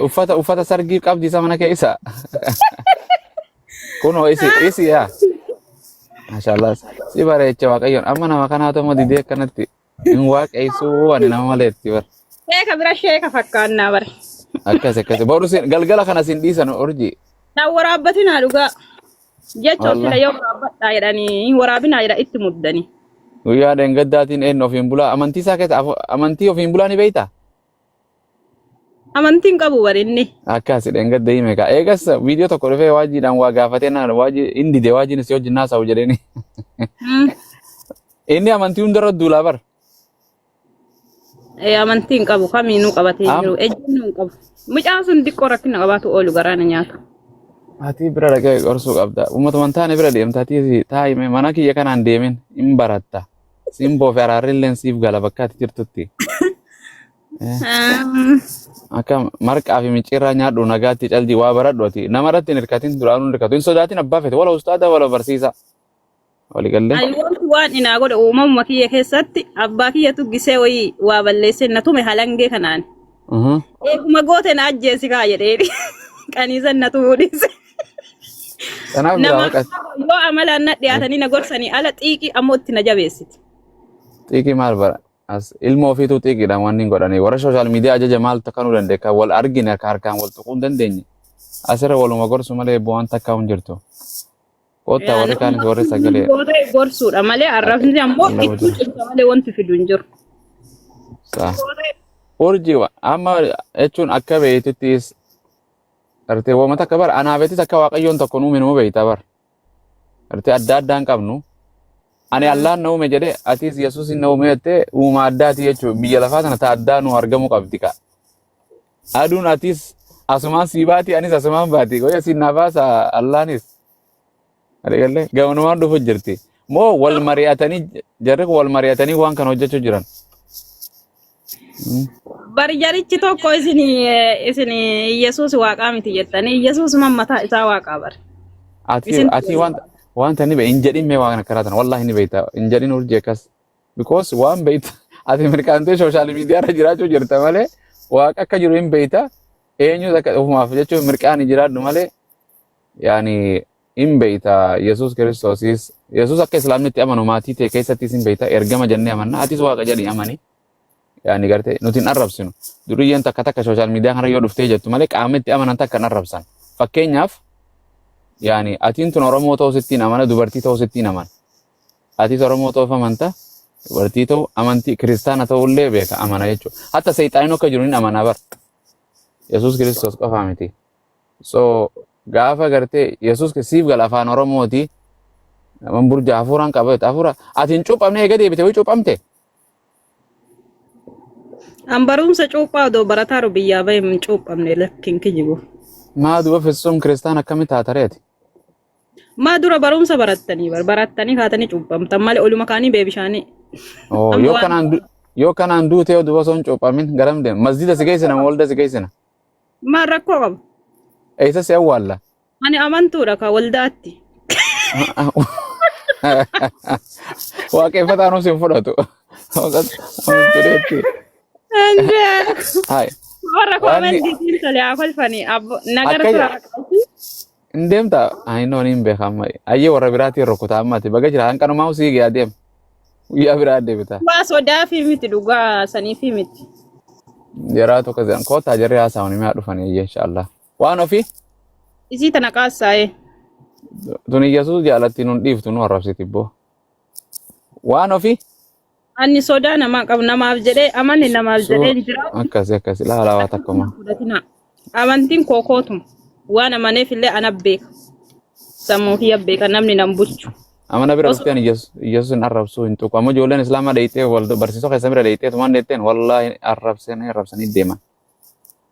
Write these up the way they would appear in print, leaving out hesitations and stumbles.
uffata sargii qabdi isa mana keessa. Kunoo isi yaa. Maashaallah. Si bareecha Waaqayyoon amma nama kanaatu amma didee akkanatti hin waaqaysuu ani nama maleetti bar. Sheeka bira sheeka fakkaannaa bare. Akkas. Boru galgala kana sin dhiisan urjii. Na waraabbatinaa dhugaa. Jechuun sila yoo waraabbataa jedhanii hin waraabinaa jedha itti muddanii. Guyyaa deengaddaatiin eenyu ofiin bulaa amantii isaa keessa amantii ofiin bulaa ni beektaa? Amantiin qabu barinni. Akkas deengadda hime kaa eegas viidiyoo tokko dhufee waajiidhaan waa gaafatee naan waajii inni dide waajiin si hojii naasawu jedheeni. Inni amantii hundarra duulaa bar. Amantiin qabu kamiinuu qabatee jiru ejjennuu qabu. Mucaan sun diqqoo rakkina qabaatu oolu garaana nyaata. Ati bira dhaqee qorsuu qabda. Uummatuma taane bira deemtaati taa'ime mana kiyya kanaan deemin hin baratta. Simboo fi araarrilleen siif gala bakka ati jirtutti. Akka marqaa fi micciirraa nyaadhu nagaatti calji waa baradhu ati nama irratti hin hirkatin duraanuu hin hirkatu. Hin sodaatin abbaa fete wala ustaada wala barsiisa. Waliigallee. Ayyoon waan inaa godhe uumamuma kiyya keessatti abbaa kiyyatu gisee wayii waa balleessee na tume halangee kanaan. Eeguma goote na ajjeesi kaa jedheeni. Qaniisan na tuudhise. Kanaaf yoo amalaan na dhiyaatanii na gorsanii ala xiiqii ammoo itti na jabeessiti. Xiiqii maal bara? As ilma ofiitu xiiqiidhaan waan hin godhanii warra sooshaal miidiyaa ajaja maal takkanuu danda'e kan wal argine harkaan wal tuquu hin dandeenye. Asirra waluma gorsu malee bu'aan takkaa hin jirtu. Kottaa warri kaanis warri sagalee. Gootee gorsuudha malee arrabni ammoo itti cimsa malee wanti fidu hin jiru. Urjii amma jechuun akka beeytuttis artee woomata akka bar anaafetis akka waaqayyoon tokko nuume nuu beeyta bar. Artee adda addaan qabnu. Ani Allaan na uume jedhee atis Yesuusin na uume jettee uuma addaati jechuudha. Biyya lafaa kana ta'a addaa nu argamu qabdi ka. Aduun atis asumaan sii baati anis asumaan baati. Goya siin naafaasa Allaanis. Adeegalee gamanumaan dhufu jirti. Moo wal mari'atanii jarri wal mari'atanii waan kana hojjechuu jiran. Bari jarichi tokko isin Yesuus waaqaa miti jettanii Yesuus mataa isaa waaqaa bare. Ati wanta ni be injedin me waan karatan wallahi ni beita injedin urje kas because waan beita ati mirkante social media ra jiraachuu jirta malee waaqa akka jiru hin beita eenyu akka ofumaaf jechuu mirqaan jiraadhu malee yaani hin beita Yesuus Kiristoosis Yesuus akka islaamnitti amanu maatii ta'e keessatti hin beita ergama jennee amanna atis waaqa jedhi amani yaani garte nuti hin arrabsinu duriyyan takka social media kana yoo dhuftee jettu malee qaamatti amanan takka hin arrabsan fakkeenyaaf yaani atiin tun Oromoo ta'uu sittiin amana dubartii ta'uu sittiin amana. Atis Oromoo ta'uuf amanta dubartii ta'uu amantii kiristaana ta'ullee beeka amana jechuudha. Hatta seexaaniin akka jiru hin amana bar. Yesuus Kiristoos qofaa miti. So gaafa gartee Yesuus siif gala afaan Oromooti. Naman burja hafuuraan qabate hafuura atiin cuuphamne eega deebite way cuuphamte. An barumsa cuuphaa odoo barataa biyyaa bahe hin cuuphamne lakkiin kijibu. Maa duba fessuun kiristaana akkamitti taatareeti? Maa dura barumsa barattanii kaatanii cuuphamtan malee oluma kaanii beebishaanii. Yoo kanaan duutee duba soon cuuphamin garam deema. Masjida si geessina walda si geessina. Maa rakkoo qaba? Eessa si awwaalla? Ani amantuudha ka waldaatti. Waaqeffataan osoo hin fudhatu. Warra koomentiitiin tole haa kolfanii nagara tura rakkatti. Indeemta ayinoon hin beekama. Ayyee warra biraatiin rukkutaa ammati baga jira hanqanumaa usii gee adeema. Guyyaa biraa deebita. Waa sodaa fi miti dhugaa sanii fi miti. Jaraa tokko jiran kootaa jarri haasa'uun himaa dhufanii ayyee inshaallah. Waan ofii? Isii tana qaassaa'ee. Tuni Yesuus jaalatti nun dhiiftu nu arrabsiti boo. Waan ofii? Ani sodaa namaa qabu namaaf jedhee amanni namaaf jedhee jira. Akkasi laalawaa takkuma. Amantiin kookootuma. Waan amaneef illee ana beeka. Sammuu kiyya beeka namni nan bulchu. Amana bira dhuftee Yesuus hin arrabsuu hin tuqu. Amma ijoolleen Islaamaa dheeyitee barsiisoo keessa bira dheeyitee tumaan dheeyitteen wallaahi arrabsanii deeman.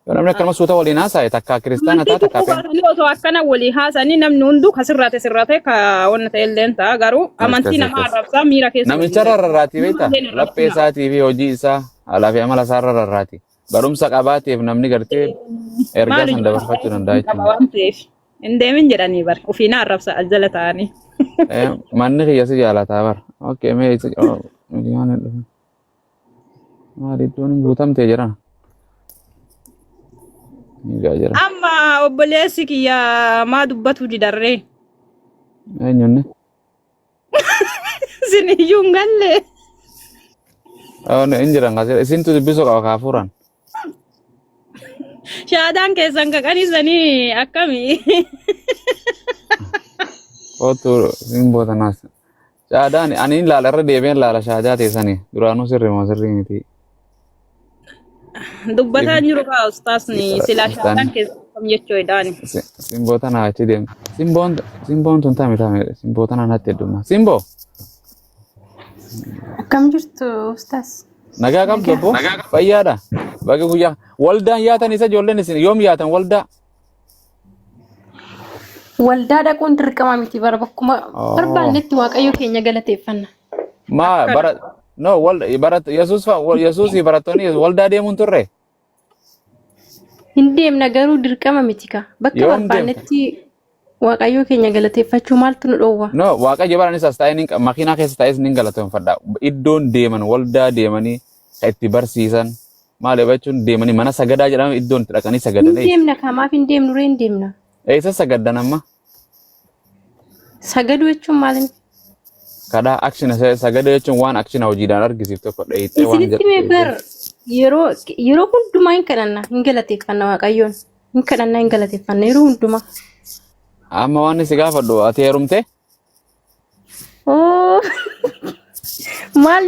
Yoo namni akkanuma suuta waliin haasa'e takka kiristaana ta'a takka peen. Otoo akkana waliin haasa'anii namni hunduu kasirraate ka wanna ta'e illee ta'a garuu amantii nama arrabsaa miira keessa. Namicha rarraati beektaa laphee isaatii fi hojii isaa alaa fi amala isaa rarraati. Barumsa qabaateef namni gartee ergaa san dabarfachuu danda'a jechuudha. Hin deemin jedhanii bar ofiina arrabsa jala ta'anii. Manni kiyya si jaalataa bar. Okkee mee maal iddoon guutamtee jira. Gaajira. Amma obboleessi kiyya maa dubbatu didarree. Eenyunni? Siniyyuu hin galle. Injiran kasir. Isintu dubbisuu qaba kaafuran. Shaadaan keessan qaqanisanii akkamii? Kootu simboo tanaas. Shaadaan ani ilaala irra deebiin ilaala shaadaa teessanii duraanuu sirrii miti. Dubbataan jiru kaa ustaasni silaa shaadaan keessan kam jechuudhaani. Simboo tanaa achi deemu. Simboon tun taame simboo tanaa natti heddummaa. Simboo. Akkam jirtu ustaas? Nagaa qabdu obbo? Fayyaadha. Bakka guyyaa waldaan yaatan isa ijoolleen isin yoom yaatan waldaa? Waldaa dhaquun dirqama miti bara bakkuma barbaannetti waaqayyo keenya galateeffanna. Yesuus barattoonni waldaa deemuun turre? Hin deemna garuu dirqama miti ka. Bakka barbaannetti waaqayyo keenya galateeffachuu maaltu nu dhoowwa? No, waaqayyo baranis as taa'ee makiinaa keessa taa'ee ni galateeffadha. Iddoon deeman waldaa deemanii itti barsiisan maal jechuun deemanii mana sagadaa jedhamu iddoon itti dhaqanii sagadan. Hin deemna kamaaf hin deemnu ree hin deemna. Eessa sagadan amma? Sagadu jechuun maali? Kadhaa aksina sagada jechuun waan aksina hojiidhaan argisiiftu tokko dheeyitee waan jedhu. Isinitti meeqar yeroo hundumaa hin kadhanna hin galateeffanna waaqayyoon hin kadhanna hin galateeffanna yeroo hundumaa. Amma waan si gaafadhu ati heerumte? Oh maal?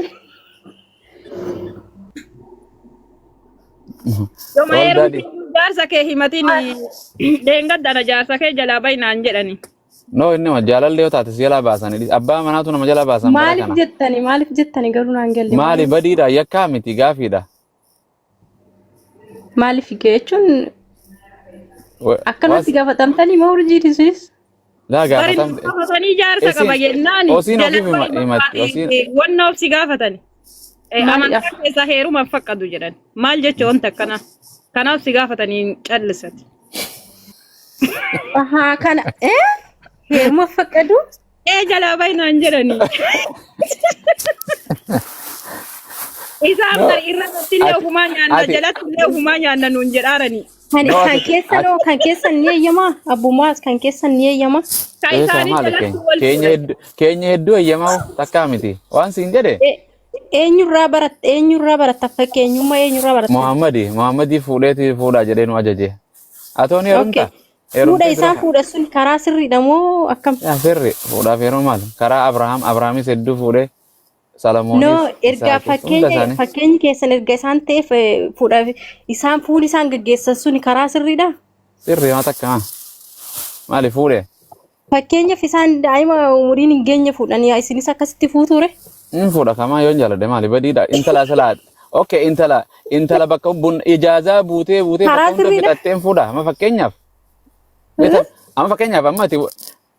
Yooma heerumti jaarsa kee himatiin deengaddana jaarsa kee jalaa bahinaan jedhani. No inni ma jaalallee yoo taate si jalaa baasanii abbaa manaatu nama jalaa baasan. Maaliif jettani garuu naan galle. Maali badiidha yakkaa miti gaafiidha. Maaliif jechuun akkanatti gaafatamtanii moo urjii dhisis? Laa gaafatamte. Gaafatanii jaarsa qaba jennaan. Osiin ofiif himatti. Wanna ofsi gaafatani. Amantaa keessa heeruma fakkatu jedhan. Maal jecha wanta akkana. Kanaaf si gaafatanii callisati. Ahaa kana heeruma fakkatu? Jalaa bahinaan jedhanii. Isaan irratti illee ofumaa nyaanna jalatti illee ofumaa nyaanna nuun jedhaaranii. Kan keessan ni eeyyamaa abbummaas kan keessan ni eeyyamaa. Keenya hedduu eeyyamaa takkaa miti waan siin jedhe. Eenyurraa baratta fakkeenyummaa eenyurraa baratta. Muhammadii fuudhaa jedhee nu ajaje. Atoon heerumta. Fuudha isaan fuudha sun karaa sirriidha moo akkam? Sirri fuudhaaf yeroo maal karaa Abrahaamis hedduu fuudhee. No, erga fakkeenyi keessan erga isaan ta'eef fuudhaaf isaan fuudhi isaan gaggeessan suni karaa sirriidha? Sirri maa takka maali fuudhe? Fakkeenyaaf isaan daa'ima umuriin hin geenye fuudhanii isinis akkasitti fuuture? Fuudha kamaa yoon jaalladhe maali badiidha intala salaadha. Okay intala bakka ijaazaa buutee bakka hunda fixatteen fuudha amma fakkeenyaaf. Amma fakkeenyaaf amma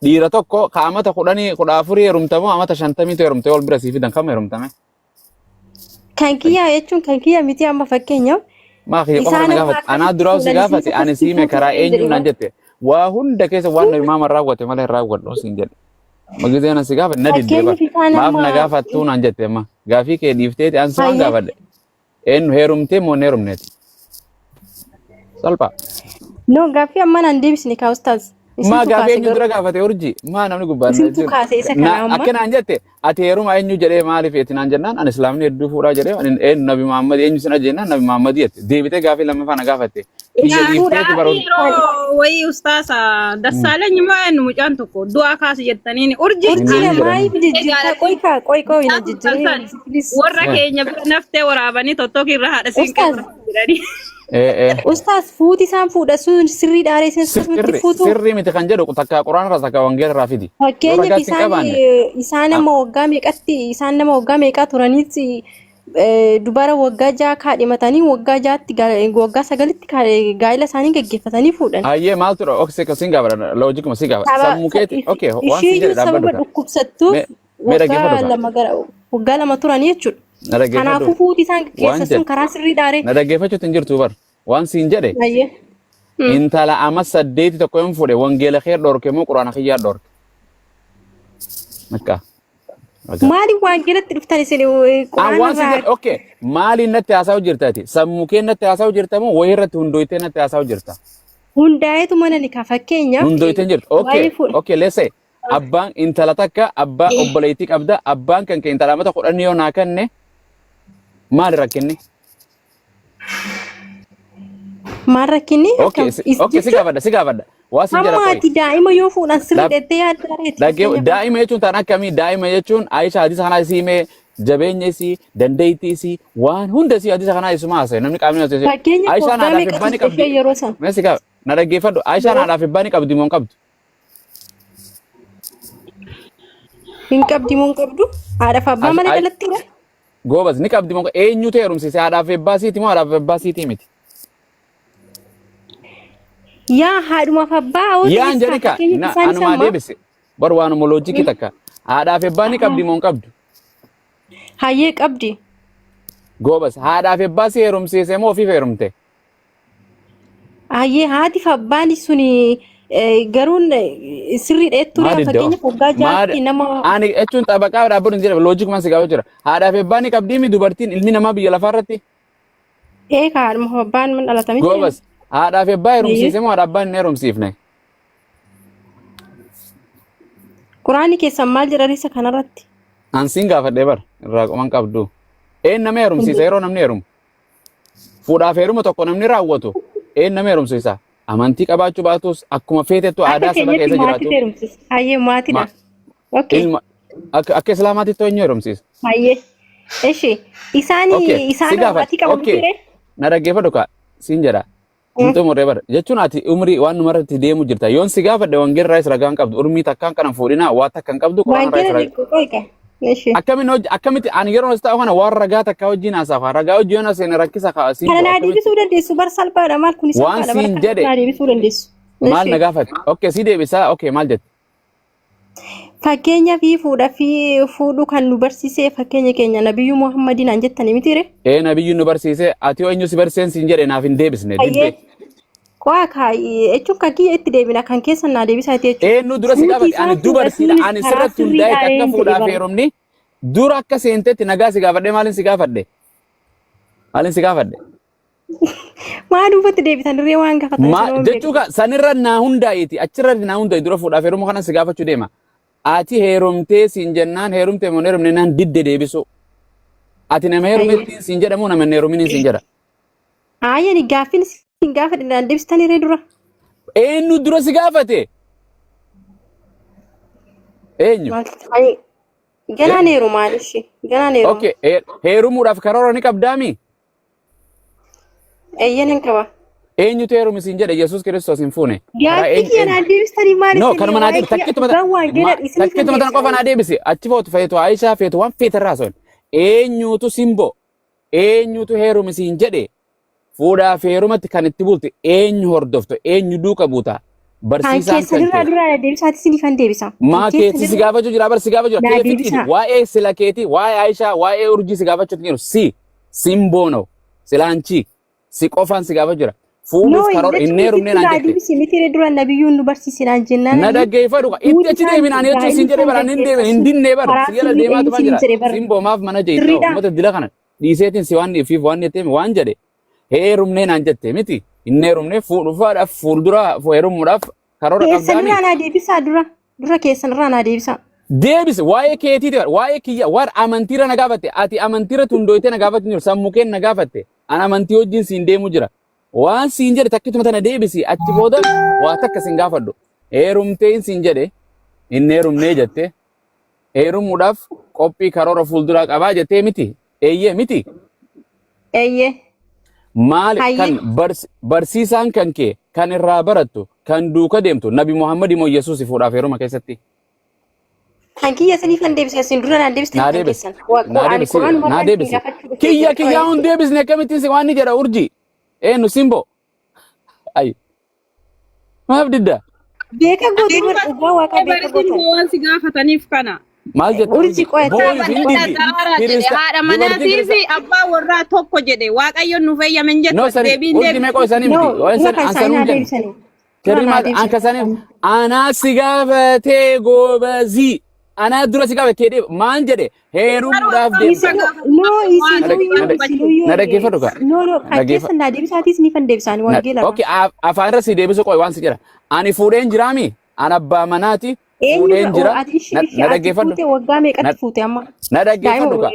dhiira tokko kaamata 14 heerumtamoo amata 50 heerumte wal bira siifidan kam heerumtame? Kan kiyyaa jechuun kan kiyyaa miti amma fakkeenyaaf. Maafi qofa na gaafate anaa duraas si gaafate ani siime karaa eenyu naan jette waa hunda keessa waan nu imaama raawwate malee raawwadhu siin jedhe. Magizee na si gaafate na diddeeba maaf na gaafattuu naan jette amma gaafii kee dhiifteeti an waan gaafadhe eenyu heerumtee moo heerumneeti? Salphaa. No gaafii amma naan deebisne kaa ustaaz. Ma gaafii eenyu dura gaafate urji maa namni gubbaan akkanaan jette ati heeruma eenyu jedhee maaliif eetinaan jennaan an islaamni hedduu fuudhaa jedhee eenyu nabi Muhammad eenyu sina jennaan nabi Muhammad jette deebitee gaafii lammaffaa na gaafatte. Wayii ustaasa Dassaalany maa eenyu mucaan tokko du'aa kaasi jettaniin urji. Warra keenya bira naftee waraabanii tokkirra haadha siinqee. Ustaas fuuti isaan fuudha sun sirrii dhaaree sirriitti fuutu. Sirrii miti kan jedhu takka quraana irraa takka wangeela irraa fidi. Fakkeenyaaf isaan nama waggaa meeqatti isaan nama waggaa meeqaa turanitti dubara waggaa 6 kaadhimatanii waggaa 6tti waggaa 9tti gaa'ela isaanii gaggeeffatanii fuudhan. Ayyee maaltu dha oksee kasiin gaafadha loojikuma si gaafadha sammuu keeti okay waan si jedhe dhaabbadhu. Ishii dhukkubsattuuf waggaa 2 turanii jechuudha. Kanaafuu fuuti isaan gaggeessan sun karaa sirrii dhaaree. Na dhaggeeffachuutti hin jirtu bar waan siin jedhe. Intala ama 8 tokko yoon fuudhe wangeela keer dhorke moo quraana kiyyaa dhorke. Makka. Maali waan jalatti dhuftan isin waan si okay maali natti haasa'u jirtaati sammuu kee natti haasa'u jirtamoo wayii irratti hundooytee natti haasa'u jirta hundaa'eetu mana ni ka fakkeenyaaf hundooyteen jirtu okay let's say abbaan intala takka abbaa obboleettii qabda abbaan kan kee intala mata kudhan yoo naa kenne maali rakkinni maal rakkinni okay si gaafadha waa si jira ammaati daa'ima yoo fuudhan sirriitti yaaddareeti daa'ima jechuun taan akkamii daa'ima jechuun Aisha hadiisa kanaa isiimee jabeenya isii dandeettii isii waan hunda isii hadiisa kanaa isuma haasa'e namni qaamni haasa'e Aisha naadhaaf ibbaani qabdi meessi gaaf na dhaggeeffadhu Aisha naadhaaf ibbaani qabdi moo hin qabdu hin qabdi moo hin qabdu haadhaaf abbaa malee jalatti goobas ni qabdi moo eenyutu heerumsiise haadhaaf ibbaasiiti moo haadhaaf ibbaasiiti miti yaa haadhumaaf abbaa yaan jedhika anumaa deebise bar waanuma loojikii takka haadhaaf abbaa ni qabdi moo hin qabdu hayyee qabdi goobas haadhaaf abbaa si heerumsiise moo ofiif heerumte hayyee haatiif abbaan suni garuun sirrii dheettuu fakkeenya foggaa jaatti nama ani jechuun xabaqaa dhaabbaduun jira loojikumaan si gaafachuu jira haadhaaf abbaa ni qabdi mi dubartiin ilmi namaa biyya lafaarratti haadhumaaf abbaan man dhalatame goobas haadhaaf abbaa heerumsiise moo haadha abbaan hin heerumsiifne quraanii keessan maal jedha riisa kanarratti ansiin gaafadhee bar irraa qoman qabdu nama heerumsiisa yeroo namni heerumu fuudhaaf heeruma tokko namni raawwatu nama heerumsiisa amantii qabaachuu baatus akkuma feetettu aadaa saba keessa jiraatu hayyee maatiidha akka islaamaatitti eenyu heerumsiisa hayyee eshi isaan maatii qabu ture na dhaggeeffadhu kaa siin jedha Umuree bar jechuun ati umrii waan numarratti deemu jirta yoon si gaafadhe wangeela irraa ragaan qabdu urmii takkaan kanan fuudhinaa waa takkan qabdu quraan irraa akkamitti ani yeroo as ta'u kana waan ragaa takka wajjin haasafa ragaa wajjin yoon aseen rakkisa kaa'asiin kana naa deebisuu dandeessu bar salphaadha maal kun waan siin jedhe naa deebisuu dandeessu maal na gaafate okay si deebisaa okay maal jette fakkeenya fi fuudhu kan nu barsiisee fakkeenya keenya nabiyyu Muhammadin an jettani mitire nabiyyu nu barsiisee ati yoo eenyu si barsiisen siin jedhe naaf hin deebisne dibbe Kwa kai jechuun kan kiyya itti deebina kan keessa naa deebisaa jechuun nu dura si gaafate ani dubarsiidha ani sirratti hundaa'e akka fuudhaaf heerumni dura akka seentetti nagaa si gaafadhe maalin si gaafadhe maa duubatti deebitan irree waan gaafatan jechuudha sanirra naa hundaa'eeti achirratti naa hundaa'e dura fuudhaaf heerumu kana si gaafachuu deema ati heerumtee siin jennaan heerumtee moo heerumne naan didde deebisu ati nama heerumetti siin jedhamu nama heerumini siin jedha aayani gaafin siin gaafadhe naan deebistan irree dura eenyu dura si gaafate eenyu ganaan heerumaanishi ganaan heerumaa okay heerumuudhaaf karoora ni qabdaami eeyyanan qaba eenyutu heerumi siin jedhe Yesuus Kiristoos hin fuune gaafii yana deebistanii maali no kanuma naa deebisi takkituma tana qofa naa deebisi achi footu feetu Aishaa feetu waan feete irraa son eenyutu simbo eenyutu heerumi siin jedhe fuudhaaf heerumatti kan itti bulti eenyu hordofto eenyu duuka buuta barsiisaan kan kee dura deebisaati sinifan deebisa maa keetti si gaafachuu jira bar si gaafachuu jira keefitti waa'ee sila keeti waa'ee Aishaa waa'ee urjii si gaafachuu jiru simboono silaanchi si qofaan si gaafachuu jira fuudhuuf karoora inni heerumne naan jette deebisi mitire dura nabiyyuun nu barsiisinaan jennaan na dhaggeeffadhu itti achi deeminaan jechuun siin jedhee bara hin deemin hin dinnee bara si jala deemaa tufaa jira simboomaaf mana jeetaa uummata dila kana dhiiseetiin si waan dhiifiif waan jetteemi waan jedhe heerumne naan jette miti inni heerumne fuudhufaadhaaf fuuldura heerumuudhaaf karoora qabdaami keessan naa deebisaa dura keessan irraa naa deebisaa deebise waa'ee keetiiti waa'ee kiyya waan amantiira na gaafatte ati amantiira tundooytee na gaafatte jiru sammuu keen na gaafatte an amantii wajjin siin deemu jira waan siin jedhe takkituma tana deebisi achi booda waa takka siin gaafadhu heerumteen siin jedhe inni heerumnee jette heerumuudhaaf qophii karoora fuulduraa qabaa jettee miti eeyyee miti eeyyee maal kan barsiisaan kan kee kan irraa barattu kan duuka deemtu nabi Muhammad moo Yesuus fuudhaaf heeruma keessatti kan kiyya sanii kan deebisee sin dura naan deebisee naa deebise kiyya hun deebisne akkamittiin si waan ni jedha urjii eenyu simbo ay maaf didda beeka gootu dhugaa waaqa beeka gootu waan si gaafataniif kana maal jette urjii haadha manaatii fi abbaa warraa tokko jedhe waaqayyoon nu fayyamen jettu deebiin urjii meeqoo isanii miti waan ansanuu jedhe Kerimaat anka saniif anaa si gaafatee goobazii ana dura si qabe kede maan jedhe heerumuudhaaf deemta No, na dhaggeeffadhu ka No, kan keessan naa deebisaatis ni fan deebisaan wangeela. okay afaan irra si deebisu qoy waan si jira ani fuudheen jiraami ana abbaa manaati fuudheen jira na dhaggeeffadhu waggaa meeqatti fuute amma? na dhaggeeffadhu ka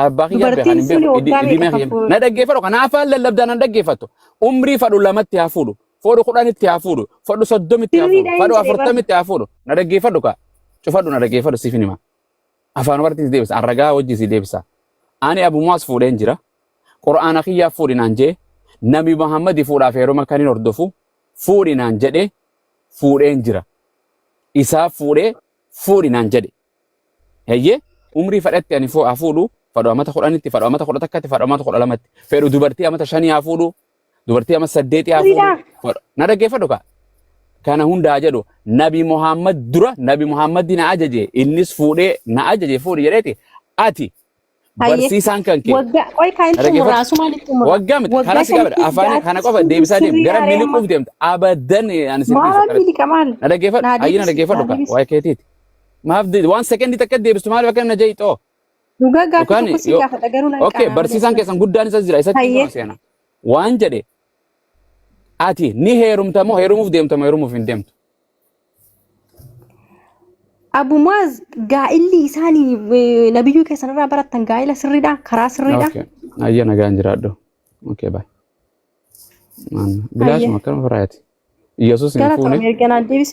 abbaa kiyya beekan hin beeku idimee kiyya na dhaggeeffadhu ka naafaan lallabdaa na dhaggeeffattu umrii fadhu lamatti haa fuudhu fodhu kudhanitti haa fuudhu fodhu soddomitti haa fuudhu fodhu afurtamitti haa fuudhu na dhaggeeffadhu ka cufadhu na dhaggeeffadhu siif hima afaan warti si deebisa arragaa wajji si deebisa ani Abu Mu'aaz fuudheen jira qur'aana kiyyaa fuudhinaan jee nabi Muhammad fuudhaaf heeruma kaniin hordofu fuudhinaan jedhe fuudheen jira isaa fuudhee fuudhinaan jedhe heyyee umrii fadhatti ani haa fuudhu fadhu amata kudhanitti fadhu amata kudha takkatti fadhu amata kudha lamatti fedhu dubartii amata shanii haa fuudhu dubartii amata saddeetii haa fuudhu na dhaggeeffadhu ka kana hundaa jedhu nabi Muhammad dura nabi Muhammad na ajaje innis fuudhee na ajaje fuudhi jedheeti ati barsiisaan kan kee Qoy kaayiltu muraasuma litti mura. waggaa miti kana si qabadha afaan kana qofa deebisaa deem gara miliquuf deemta abadan ani si Maal liqa maal? na dhaggeeffadhu ayyi na dhaggeeffadhu ka waa'ee keetiiti maaf waan sekendii takka deebistu maal bakka na jeeto Dhugaa gaaffii tokko si gaafadha garuu nan okay barsiisaan keessan guddaan isa jira isatti hima seena waan jedhe ati ni heerumta moo heerumuuf deemta moo heerumuuf hin deemtu Abu Mu'aaz gaa'illi isaanii nabiyyuu keessanirraa barattan gaa'ila sirriidha karaa sirriidha. okay ayya nagaan jiraadhu okay bye bilaashuma akkana faraayati Yesuus hin fuune Galata Ameerikaan deebis